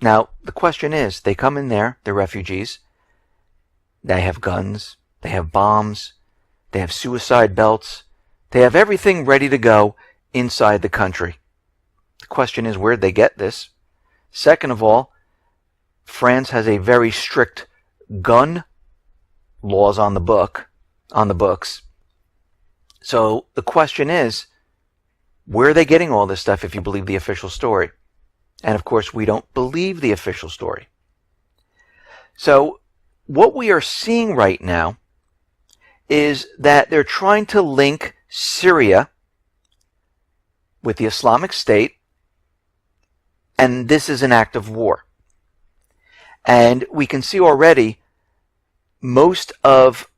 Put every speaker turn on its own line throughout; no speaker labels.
Now, the question is, they come in there, they're refugees, they have guns, they have bombs, they have suicide belts, they have everything ready to go inside the country. The question is, where'd they get this? Second of all, France has a very strict gun laws on the books. So the question is, where are they getting all this stuff if you believe the official story? And of course, we don't believe the official story. So what we are seeing right now is that they're trying to link Syria with the Islamic State, and this is an act of war. And we can see already most of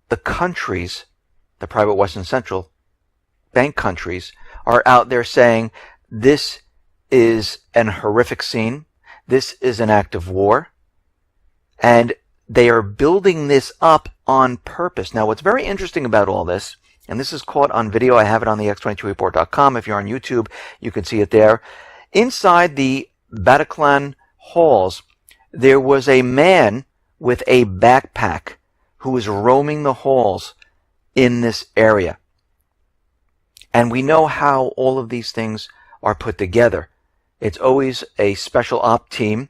the countries, the private Western Central Bank countries, are out there saying this is an horrific scene, this is an act of war, and they are building this up on purpose. Now, what's very interesting about all this, and this is caught on video, I have it on the x22report.com. If you're on YouTube, you can see it there. Inside the Bataclan halls, there was a man with a backpack who was roaming the halls in this area. And we know how all of these things are put together. It's always a special op team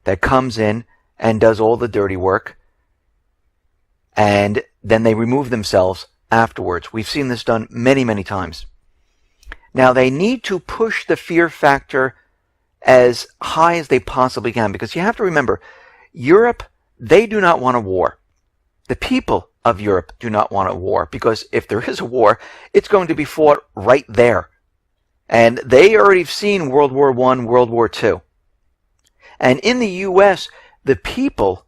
that comes in and does all the dirty work, and then they remove themselves afterwards. We've seen this done many, many times. Now, they need to push the fear factor as high as they possibly can, because you have to remember, Europe, they do not want a war. The people of Europe do not want a war, because if there is a war, it's going to be fought right there. And they already have seen World War I, World War II. And in the U.S., the people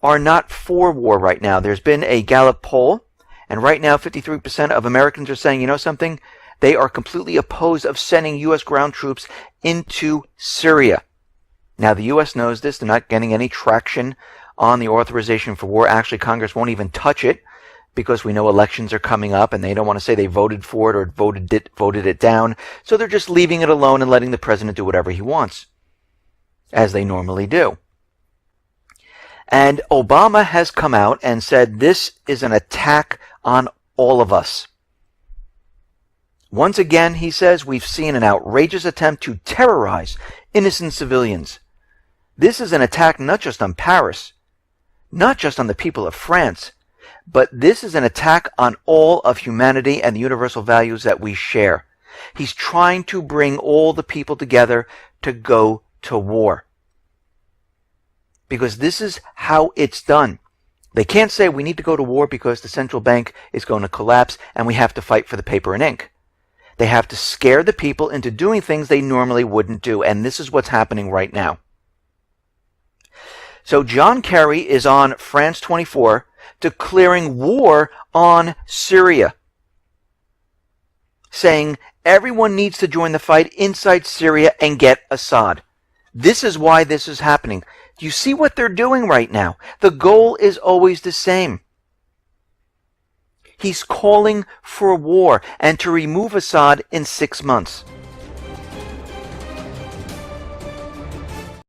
are not for war right now. There's been a Gallup poll, and right now 53% of Americans are saying, you know something? They are completely opposed of sending U.S. ground troops into Syria. Now, the U.S. knows this. They're not getting any traction on the authorization for war. Actually, Congress won't even touch it because we know elections are coming up and they don't want to say they voted for it or voted it down. So they're just leaving it alone and letting the president do whatever he wants, as they normally do. And Obama has come out and said this is an attack on all of us. Once again, he says, we've seen an outrageous attempt to terrorize innocent civilians. This is an attack not just on Paris, not just on the people of France, but this is an attack on all of humanity and the universal values that we share. He's trying to bring all the people together to go to war. Because this is how it's done. They can't say we need to go to war because the central bank is going to collapse and we have to fight for the paper and ink. They have to scare the people into doing things they normally wouldn't do, and this is what's happening right now. So John Kerry is on France 24 declaring war on Syria, saying everyone needs to join the fight inside Syria and get Assad. This is why this is happening. Do you see what they're doing right now? The goal is always the same. He's calling for war and to remove Assad in 6 months.